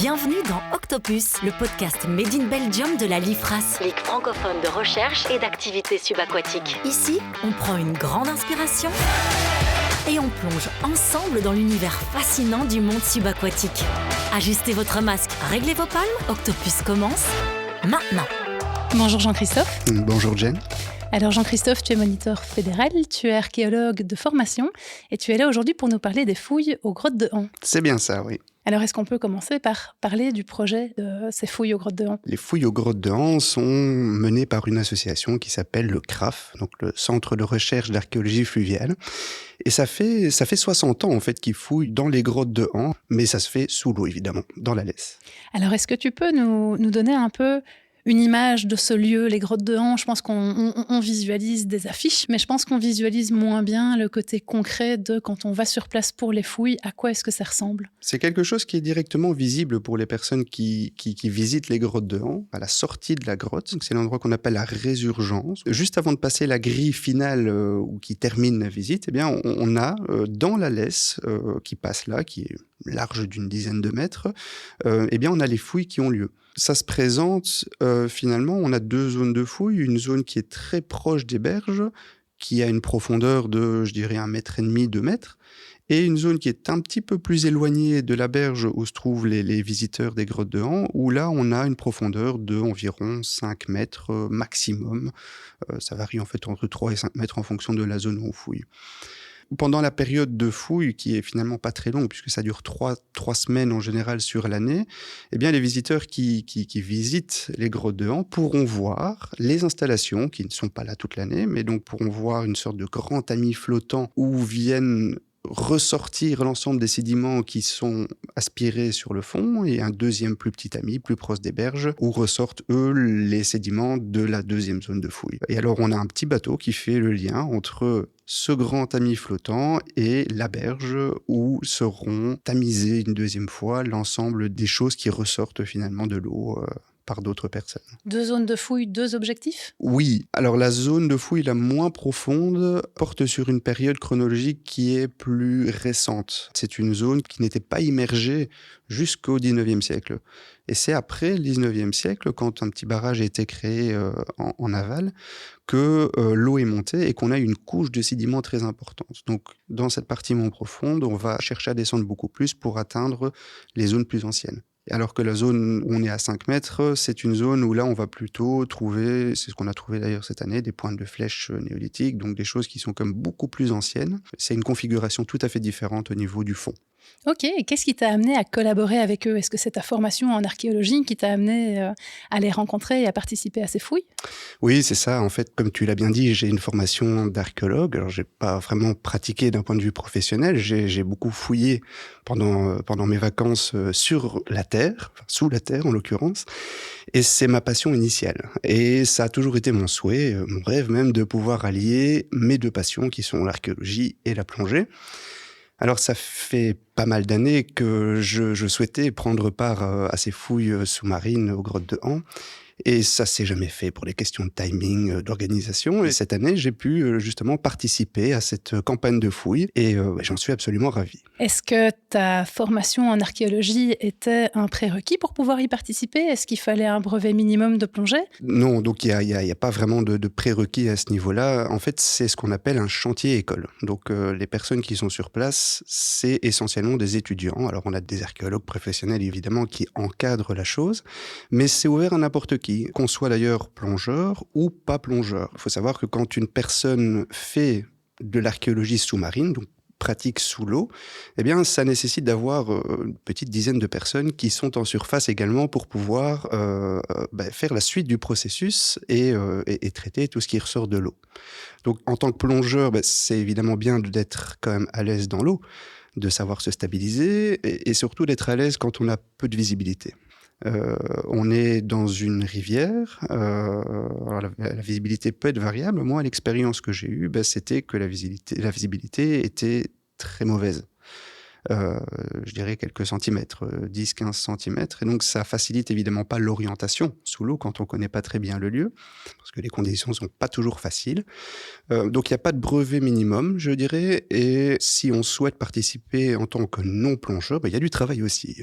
Bienvenue dans Octopus, le podcast Made in Belgium de la LIFRAS, Ligue francophone de recherche et d'activités subaquatiques. Ici, on prend une grande inspiration et on plonge ensemble dans l'univers fascinant du monde subaquatique. Ajustez votre masque, réglez vos palmes, Octopus commence maintenant. Bonjour Jean-Christophe. Bonjour Jen. Alors Jean-Christophe, tu es moniteur fédéral, tu es archéologue de formation et tu es là aujourd'hui pour nous parler des fouilles aux grottes de Han. C'est bien ça, oui. Alors est-ce qu'on peut commencer par parler du projet de ces fouilles aux grottes de Han ? Les fouilles aux grottes de Han sont menées par une association qui s'appelle le CRAF, donc le Centre de recherche d'archéologie fluviale. Et ça fait 60 ans en fait qu'ils fouillent dans les grottes de Han, mais ça se fait sous l'eau évidemment, dans la laisse. Alors est-ce que tu peux nous donner un peu une image de ce lieu, les grottes de Han? Je pense qu'on visualise des affiches, mais je pense qu'on visualise moins bien le côté concret de quand on va sur place pour les fouilles, à quoi est-ce que ça ressemble? C'est quelque chose qui est directement visible pour les personnes qui visitent les grottes de Han, à la sortie de la grotte. C'est l'endroit qu'on appelle la résurgence. Juste avant de passer la grille finale ou qui termine la visite, eh bien, on a dans la laisse qui passe là, qui est large d'une dizaine de mètres, eh bien, on a les fouilles qui ont lieu. Ça se présente, finalement, on a deux zones de fouilles, une zone qui est très proche des berges, qui a une profondeur de, je dirais, 1,5 mètre, 2 mètres, et une zone qui est un petit peu plus éloignée de la berge où se trouvent les visiteurs des grottes de Han, où là, on a une profondeur de environ 5 mètres maximum. Ça varie en fait entre 3 et 5 mètres en fonction de la zone où on fouille. Pendant la période de fouille, qui est finalement pas très longue, puisque ça dure 3 semaines en général sur l'année, eh bien, les visiteurs qui visitent les grottes de Han pourront voir les installations, qui ne sont pas là toute l'année, mais donc pourront voir une sorte de grand tamis flottant où viennent ressortir l'ensemble des sédiments qui sont aspirés sur le fond et un deuxième plus petit tamis, plus proche des berges, où ressortent, eux, les sédiments de la deuxième zone de fouille. Et alors, on a un petit bateau qui fait le lien entre ce grand tamis flottant et la berge où seront tamisées une deuxième fois l'ensemble des choses qui ressortent finalement de l'eau par d'autres personnes. 2 zones de fouille, 2 objectifs ? Oui, alors la zone de fouille la moins profonde porte sur une période chronologique qui est plus récente. C'est une zone qui n'était pas immergée jusqu'au 19e siècle. Et c'est après le 19e siècle, quand un petit barrage a été créé en aval, que l'eau est montée et qu'on a une couche de sédiments très importante. Donc, dans cette partie moins profonde, on va chercher à descendre beaucoup plus pour atteindre les zones plus anciennes. Alors que la zone où on est à 5 mètres, c'est une zone où là, on va plutôt trouver, c'est ce qu'on a trouvé d'ailleurs cette année, des pointes de flèches néolithiques, donc des choses qui sont comme beaucoup plus anciennes. C'est une configuration tout à fait différente au niveau du fond. Ok, et qu'est-ce qui t'a amené à collaborer avec eux ? Est-ce que c'est ta formation en archéologie qui t'a amené à les rencontrer et à participer à ces fouilles ? Oui, c'est ça. En fait, comme tu l'as bien dit, j'ai une formation d'archéologue. Alors, j'ai pas vraiment pratiqué d'un point de vue professionnel. J'ai beaucoup fouillé pendant mes vacances sur la terre, enfin, sous la terre en l'occurrence. Et c'est ma passion initiale. Et ça a toujours été mon souhait, mon rêve même, de pouvoir allier mes 2 passions qui sont l'archéologie et la plongée. Alors, ça fait pas mal d'années que je souhaitais prendre part à ces fouilles sous-marines aux grottes de Han. Et ça s'est jamais fait pour des questions de timing, d'organisation. Et cette année, j'ai pu justement participer à cette campagne de fouilles et j'en suis absolument ravi. Est-ce que ta formation en archéologie était un prérequis pour pouvoir y participer ? Est-ce qu'il fallait un brevet minimum de plongée ? Non, donc il y a pas vraiment de prérequis à ce niveau-là. En fait, c'est ce qu'on appelle un chantier école. Donc les personnes qui sont sur place, c'est essentiellement des étudiants. Alors on a des archéologues professionnels évidemment qui encadrent la chose, mais c'est ouvert à n'importe qui. Qu'on soit d'ailleurs plongeur ou pas plongeur. Il faut savoir que quand une personne fait de l'archéologie sous-marine, donc pratique sous l'eau, eh bien, ça nécessite d'avoir une petite dizaine de personnes qui sont en surface également pour pouvoir faire la suite du processus et traiter tout ce qui ressort de l'eau. Donc, en tant que plongeur, c'est évidemment bien d'être quand même à l'aise dans l'eau, de savoir se stabiliser et surtout d'être à l'aise quand on a peu de visibilité. On est dans une rivière, alors la visibilité peut être variable. Moi, l'expérience que j'ai eue, c'était que la visibilité était très mauvaise. Je dirais quelques centimètres, 10-15 centimètres. Et donc, ça facilite évidemment pas l'orientation sous l'eau quand on connaît pas très bien le lieu, parce que les conditions sont pas toujours faciles. Donc, il n'y a pas de brevet minimum, je dirais. Et si on souhaite participer en tant que non-plongeur, il y a du travail aussi.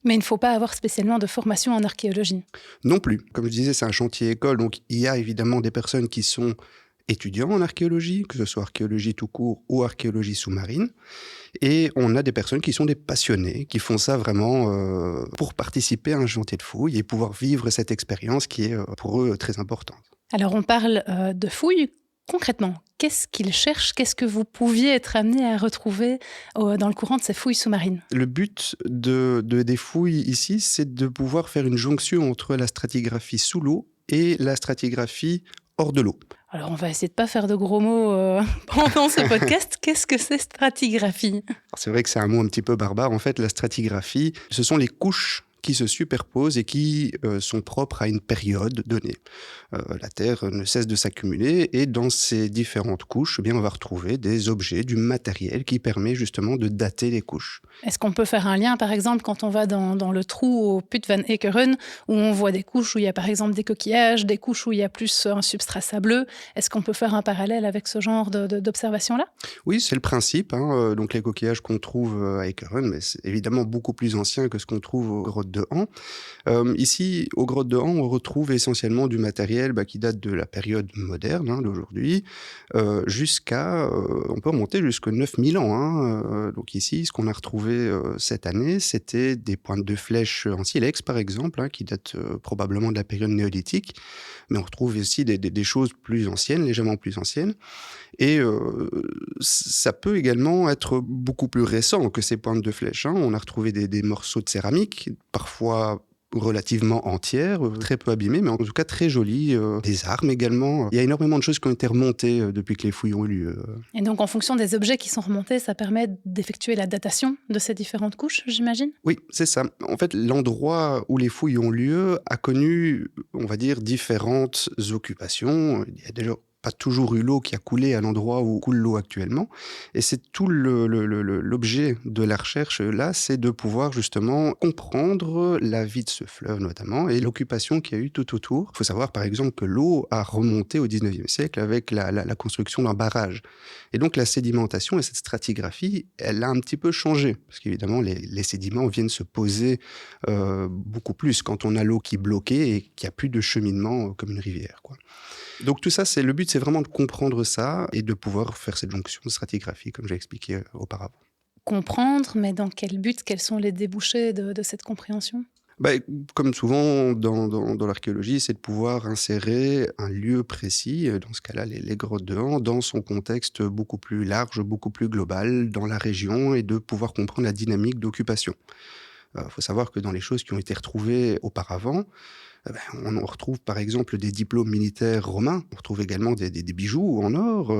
Mais il ne faut pas avoir spécialement de formation en archéologie. Non plus. Comme je disais, c'est un chantier école, donc il y a évidemment des personnes qui sont étudiants en archéologie, que ce soit archéologie tout court ou archéologie sous-marine. Et on a des personnes qui sont des passionnés, qui font ça vraiment pour participer à un chantier de fouilles et pouvoir vivre cette expérience qui est pour eux très importante. Alors on parle de fouilles. Concrètement, qu'est-ce qu'ils cherchent? Qu'est-ce que vous pouviez être amené à retrouver dans le courant de ces fouilles sous-marines? Le but des fouilles ici, c'est de pouvoir faire une jonction entre la stratigraphie sous l'eau et la stratigraphie hors de l'eau. Alors, on va essayer de ne pas faire de gros mots pendant ce podcast. Qu'est-ce que c'est stratigraphie? Alors, c'est vrai que c'est un mot un petit peu barbare. En fait, la stratigraphie, ce sont les couches qui se superposent et qui sont propres à une période donnée. La Terre ne cesse de s'accumuler et dans ces différentes couches, eh bien, on va retrouver des objets, du matériel qui permet justement de dater les couches. Est-ce qu'on peut faire un lien, par exemple, quand on va dans le trou au Put van Ekeren, où on voit des couches où il y a par exemple des coquillages, des couches où il y a plus un substrat sableux? Est-ce qu'on peut faire un parallèle avec ce genre d'observation-là? Oui, c'est le principe. Donc les coquillages qu'on trouve à Ekeren, mais c'est évidemment beaucoup plus ancien que ce qu'on trouve aux grottes de Han. Ici, aux grottes de Han, on retrouve essentiellement du matériel qui date de la période moderne, d'aujourd'hui, jusqu'à, on peut remonter jusqu'à 9000 ans. Donc ici, ce qu'on a retrouvé cette année, c'était des pointes de flèches en silex, par exemple, qui datent probablement de la période néolithique. Mais on retrouve aussi des choses plus anciennes, légèrement plus anciennes. Et ça peut également être beaucoup plus récent que ces pointes de flèches. On a retrouvé des morceaux de céramique, parfois relativement entières, très peu abîmées, mais en tout cas très jolies. Des armes également. Il y a énormément de choses qui ont été remontées depuis que les fouilles ont eu lieu. Et donc, en fonction des objets qui sont remontés, ça permet d'effectuer la datation de ces différentes couches, j'imagine? Oui, c'est ça. En fait, l'endroit où les fouilles ont lieu a connu, on va dire, différentes occupations. Il y a déjà pas toujours eu l'eau qui a coulé à l'endroit où coule l'eau actuellement. Et c'est tout l'objet de la recherche, là, c'est de pouvoir justement comprendre la vie de ce fleuve notamment et l'occupation qu'il y a eu tout autour. Il faut savoir par exemple que l'eau a remonté au 19e siècle avec la construction d'un barrage. Et donc la sédimentation et cette stratigraphie, elle a un petit peu changé. Parce qu'évidemment, les sédiments viennent se poser beaucoup plus quand on a l'eau qui est bloquée et qu'il n'y a plus de cheminement comme une rivière, quoi. Donc tout ça, le but, c'est vraiment de comprendre ça et de pouvoir faire cette jonction de stratigraphie, comme j'ai expliqué auparavant. Comprendre, mais dans quel but? Quels sont les débouchés de cette compréhension? Comme souvent dans l'archéologie, c'est de pouvoir insérer un lieu précis, dans ce cas-là les grottes de Han, dans son contexte beaucoup plus large, beaucoup plus global, dans la région, et de pouvoir comprendre la dynamique d'occupation. Faut savoir que dans les choses qui ont été retrouvées auparavant, on retrouve par exemple des diplômes militaires romains, on retrouve également des bijoux en or,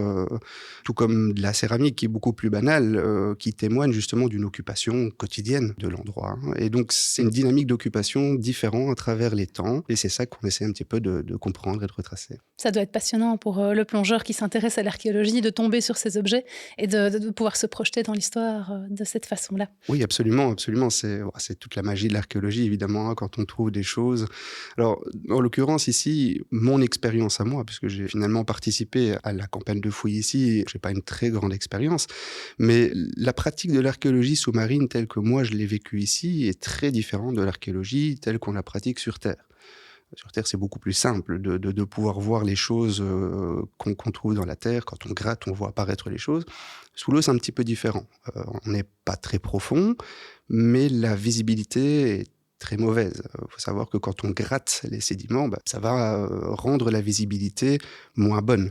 tout comme de la céramique qui est beaucoup plus banale, qui témoigne justement d'une occupation quotidienne de l'endroit. Et donc c'est une dynamique d'occupation différente à travers les temps, et c'est ça qu'on essaie un petit peu de comprendre et de retracer. Ça doit être passionnant pour le plongeur qui s'intéresse à l'archéologie de tomber sur ces objets et de pouvoir se projeter dans l'histoire de cette façon-là. Oui, absolument, absolument. C'est toute la magie de l'archéologie, évidemment, quand on trouve des choses. Alors, en l'occurrence, ici, mon expérience à moi, puisque j'ai finalement participé à la campagne de fouilles ici, je n'ai pas une très grande expérience, mais la pratique de l'archéologie sous-marine telle que moi je l'ai vécue ici est très différente de l'archéologie telle qu'on la pratique sur Terre. Sur Terre, c'est beaucoup plus simple de pouvoir voir les choses qu'on trouve dans la Terre. Quand on gratte, on voit apparaître les choses. Sous l'eau, c'est un petit peu différent. On n'est pas très profond, mais la visibilité est très mauvaise. Il faut savoir que quand on gratte les sédiments, ça va rendre la visibilité moins bonne.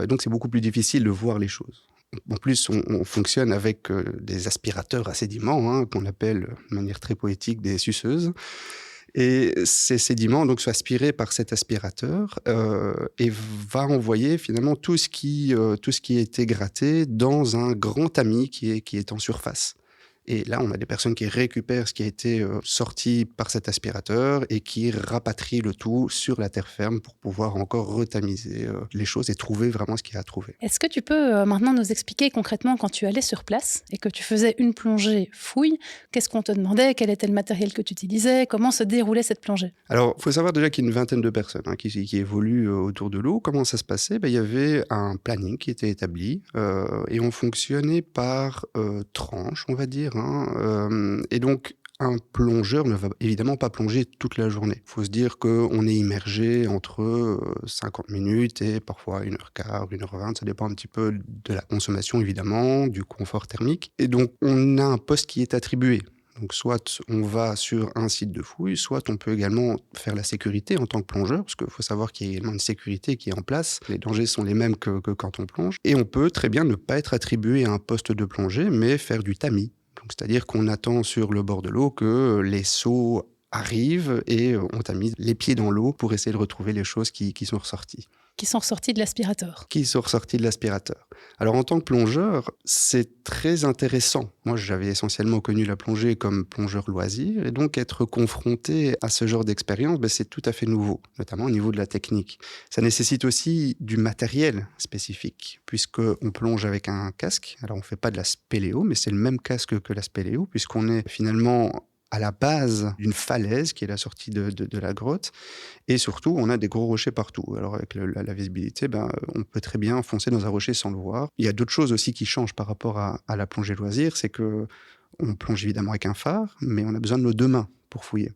Donc c'est beaucoup plus difficile de voir les choses. En plus, on fonctionne avec des aspirateurs à sédiments, qu'on appelle de manière très poétique des suceuses. Et ces sédiments donc, sont aspirés par cet aspirateur et va envoyer finalement tout ce qui a été gratté dans un grand tamis qui est en surface. Et là, on a des personnes qui récupèrent ce qui a été sorti par cet aspirateur et qui rapatrient le tout sur la terre ferme pour pouvoir encore retamiser les choses et trouver vraiment ce qu'il y a à trouver. Est-ce que tu peux maintenant nous expliquer concrètement quand tu allais sur place et que tu faisais une plongée fouille, qu'est-ce qu'on te demandait, quel était le matériel que tu utilisais, comment se déroulait cette plongée? Alors, il faut savoir déjà qu'il y a une vingtaine de personnes qui évoluent autour de l'eau. Comment ça se passait? Il y avait un planning qui était établi et on fonctionnait par tranches, on va dire. Et donc, Un plongeur ne va évidemment pas plonger toute la journée. Il faut se dire qu'on est immergé entre 50 minutes et parfois 1h15, 1h20. Ça dépend un petit peu de la consommation, évidemment, du confort thermique. Et donc, on a un poste qui est attribué. Donc, soit on va sur un site de fouille, soit on peut également faire la sécurité en tant que plongeur, parce qu'il faut savoir qu'il y a également une sécurité qui est en place. Les dangers sont les mêmes que quand on plonge. Et on peut très bien ne pas être attribué à un poste de plongée, mais faire du tamis. Donc, c'est-à-dire qu'on attend sur le bord de l'eau que les seaux arrivent et on tamise les pieds dans l'eau pour essayer de retrouver les choses qui sont ressorties. Qui sont ressortis de l'aspirateur. Qui sont ressortis de l'aspirateur. Alors, en tant que plongeur, c'est très intéressant. Moi, j'avais essentiellement connu la plongée comme plongeur loisir, et donc être confronté à ce genre d'expérience, c'est tout à fait nouveau, notamment au niveau de la technique. Ça nécessite aussi du matériel spécifique, puisqu'on plonge avec un casque. Alors, on ne fait pas de la spéléo, mais c'est le même casque que la spéléo, puisqu'on est finalement à la base d'une falaise qui est la sortie de la grotte. Et surtout, on a des gros rochers partout. Alors avec la visibilité, on peut très bien foncer dans un rocher sans le voir. Il y a d'autres choses aussi qui changent par rapport à la plongée loisir, c'est qu'on plonge évidemment avec un phare, mais on a besoin de nos deux mains pour fouiller.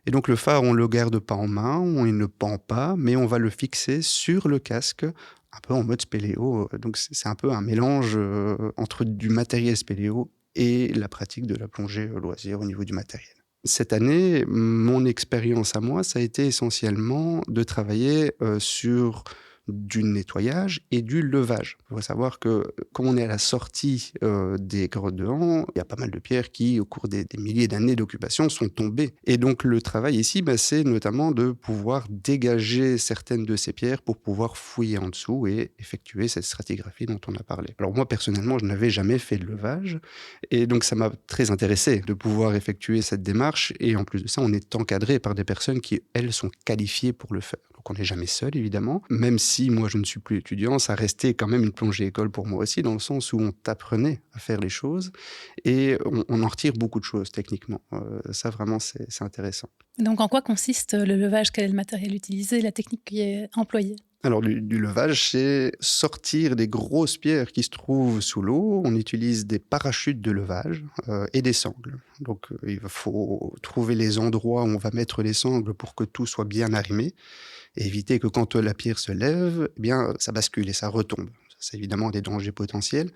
Et donc le phare, on ne le garde pas en main, il ne pend pas, mais on va le fixer sur le casque, un peu en mode spéléo. Donc c'est un peu un mélange entre du matériel spéléo et la pratique de la plongée loisir au niveau du matériel. Cette année, mon expérience à moi, ça a été essentiellement de travailler sur du nettoyage et du levage. Il faut savoir que, comme on est à la sortie des grottes de Han, il y a pas mal de pierres qui, au cours des milliers d'années d'occupation, sont tombées. Et donc, le travail ici, c'est notamment de pouvoir dégager certaines de ces pierres pour pouvoir fouiller en dessous et effectuer cette stratigraphie dont on a parlé. Alors moi, personnellement, je n'avais jamais fait de levage et donc ça m'a très intéressé de pouvoir effectuer cette démarche. Et en plus de ça, on est encadré par des personnes qui, elles, sont qualifiées pour le faire. Donc on n'est jamais seul, évidemment. Même si moi, je ne suis plus étudiant, ça restait quand même une plongée-école pour moi aussi, dans le sens où on t'apprenait à faire les choses et on en retire beaucoup de choses techniquement. Ça, vraiment, c'est intéressant. Donc, en quoi consiste le levage? Quel est le matériel utilisé, la technique qui est employée? Alors, du levage, c'est sortir des grosses pierres qui se trouvent sous l'eau. On utilise des parachutes de levage et des sangles. Donc, il faut trouver les endroits où on va mettre les sangles pour que tout soit bien arrimé et éviter que quand la pierre se lève, ça bascule et ça retombe. C'est évidemment des dangers potentiels.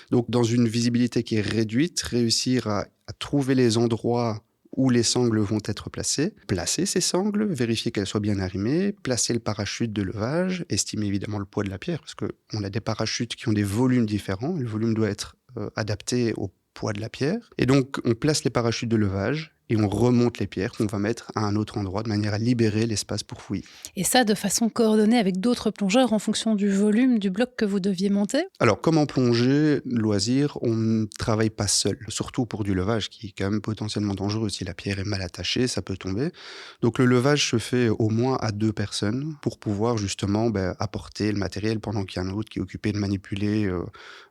Donc, dans une visibilité qui est réduite, réussir à trouver les endroits où les sangles vont être placées, placer ces sangles, vérifier qu'elles soient bien arrimées, placer le parachute de levage, estimer évidemment le poids de la pierre, parce qu'on a des parachutes qui ont des volumes différents, le volume doit être adapté au poids de la pierre, et donc on place les parachutes de levage, et on remonte les pierres qu'on va mettre à un autre endroit de manière à libérer l'espace pour fouiller. Et ça de façon coordonnée avec d'autres plongeurs en fonction du volume du bloc que vous deviez monter? Alors, comme en plongée loisir, on ne travaille pas seul, surtout pour du levage qui est quand même potentiellement dangereux. Si la pierre est mal attachée, ça peut tomber. Donc le levage se fait au moins à 2 personnes pour pouvoir justement apporter le matériel pendant qu'il y a un autre qui est occupé de manipuler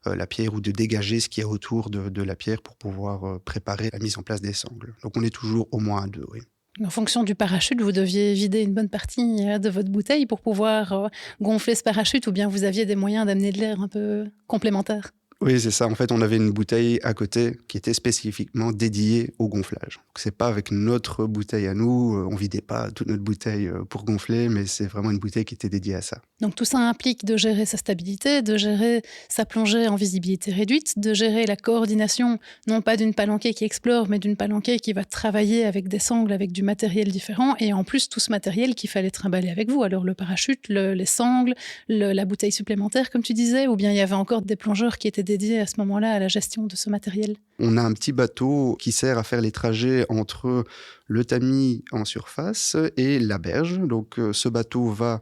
la pierre ou de dégager ce qu'il y a autour de la pierre pour pouvoir préparer la mise en place des sangles. Donc on est toujours au moins à 2, oui. En fonction du parachute, vous deviez vider une bonne partie de votre bouteille pour pouvoir gonfler ce parachute, ou bien vous aviez des moyens d'amener de l'air un peu complémentaires? Oui, c'est ça. En fait, on avait une bouteille à côté qui était spécifiquement dédiée au gonflage. Donc, c'est pas avec notre bouteille à nous, on vidait pas toute notre bouteille pour gonfler, mais c'est vraiment une bouteille qui était dédiée à ça. Donc tout ça implique de gérer sa stabilité, de gérer sa plongée en visibilité réduite, de gérer la coordination, non pas d'une palanquée qui explore, mais d'une palanquée qui va travailler avec des sangles, avec du matériel différent, et en plus tout ce matériel qu'il fallait trimballer avec vous. Alors le parachute, les sangles, la bouteille supplémentaire, comme tu disais, ou bien il y avait encore des plongeurs qui étaient dédiés à ce moment-là à la gestion de ce matériel? On a un petit bateau qui sert à faire les trajets entre le tamis en surface et la berge. Donc ce bateau va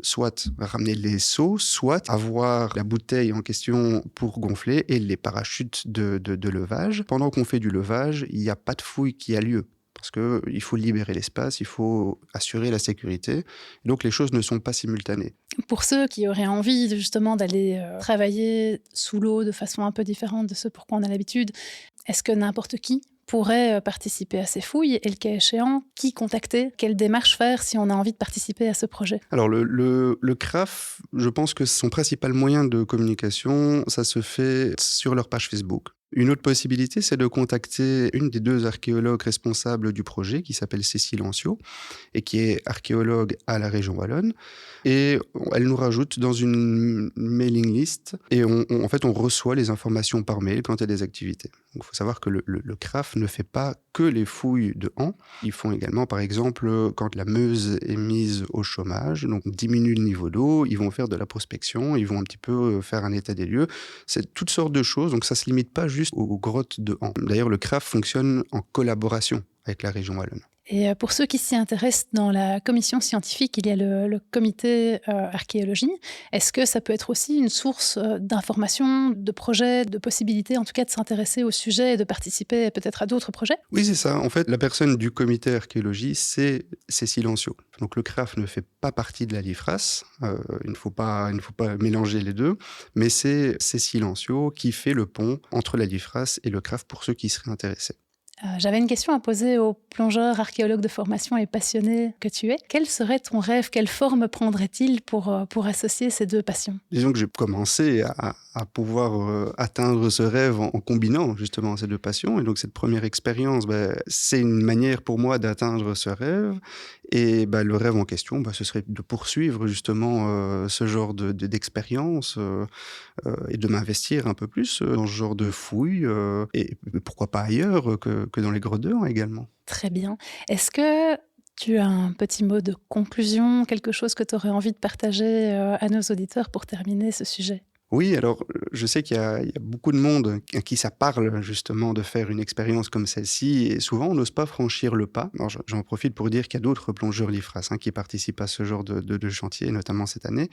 soit ramener les seaux, soit avoir la bouteille en question pour gonfler et les parachutes de levage. Pendant qu'on fait du levage, il n'y a pas de fouille qui a lieu. Parce qu'il faut libérer l'espace, il faut assurer la sécurité. Donc les choses ne sont pas simultanées. Pour ceux qui auraient envie justement d'aller travailler sous l'eau de façon un peu différente de ce pour quoi on a l'habitude, est-ce que n'importe qui pourrait participer à ces fouilles, et le cas échéant, qui contacter, quelle démarche faire si on a envie de participer à ce projet? Alors le CRAF, je pense que son principal moyen de communication, ça se fait sur leur page Facebook. Une autre possibilité, c'est de contacter une des 2 archéologues responsables du projet, qui s'appelle Cécile Ancio, et qui est archéologue à la région wallonne. Et elle nous rajoute dans une mailing list, et en fait, on reçoit les informations par mail quand il y a des activités. Donc, il faut savoir que le CRAF ne fait pas que les fouilles de An. Ils font également, par exemple, quand la Meuse est mise au chômage, donc diminue le niveau d'eau, ils vont faire de la prospection, ils vont un petit peu faire un état des lieux. C'est toutes sortes de choses, donc ça ne se limite pas juste aux grottes de An. D'ailleurs, le CRAF fonctionne en collaboration avec la région wallonne. Et pour ceux qui s'y intéressent, dans la commission scientifique, il y a le comité archéologie. Est-ce que ça peut être aussi une source d'informations, de projets, de possibilités, en tout cas de s'intéresser au sujet et de participer peut-être à d'autres projets ? Oui, c'est ça. En fait, la personne du comité archéologie, c'est Cécile Ancio. Donc le CRAF ne fait pas partie de la LIFRAS. Il ne faut pas mélanger les deux. Mais c'est Cécile Ancio qui fait le pont entre la LIFRAS et le CRAF pour ceux qui seraient intéressés. J'avais une question à poser au plongeur, archéologue de formation et passionné que tu es. Quel serait ton rêve ? Quelle forme prendrait-il pour associer ces 2 passions ? Disons que j'ai commencé à pouvoir atteindre ce rêve en combinant justement ces 2 passions. Et donc cette première expérience, c'est une manière pour moi d'atteindre ce rêve. Et le rêve en question, ce serait de poursuivre justement ce genre d'expérience et de m'investir un peu plus dans ce genre de fouilles. Et pourquoi pas ailleurs que dans les grottes de An également. Très bien. Est-ce que tu as un petit mot de conclusion, quelque chose que tu aurais envie de partager à nos auditeurs pour terminer ce sujet ? Oui, alors je sais qu'il y a beaucoup de monde à qui ça parle justement de faire une expérience comme celle-ci et souvent on n'ose pas franchir le pas. Alors, j'en profite pour dire qu'il y a d'autres plongeurs LIFRAS qui participent à ce genre de chantier, notamment cette année.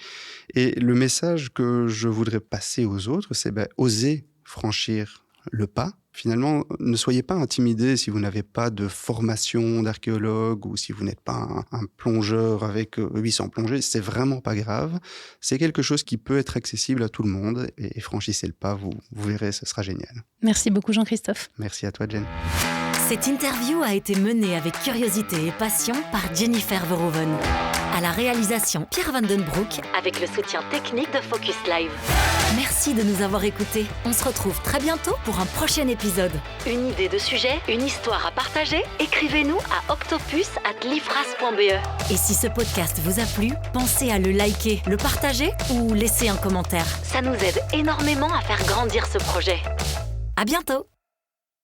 Et le message que je voudrais passer aux autres, c'est oser franchir le pas. Finalement, ne soyez pas intimidés si vous n'avez pas de formation d'archéologue ou si vous n'êtes pas un plongeur avec 800 plongées. C'est vraiment pas grave. C'est quelque chose qui peut être accessible à tout le monde et franchissez le pas, vous verrez, ce sera génial. Merci beaucoup Jean-Christophe. Merci à toi Jen. Cette interview a été menée avec curiosité et passion par Jennifer Verhoeven. À la réalisation, Pierre Van Den Broek, avec le soutien technique de Focus Live. Merci de nous avoir écoutés. On se retrouve très bientôt pour un prochain épisode. Une idée de sujet, une histoire à partager ? Écrivez-nous à octopus@lifras.be. Et si ce podcast vous a plu, pensez à le liker, le partager ou laisser un commentaire. Ça nous aide énormément à faire grandir ce projet. À bientôt!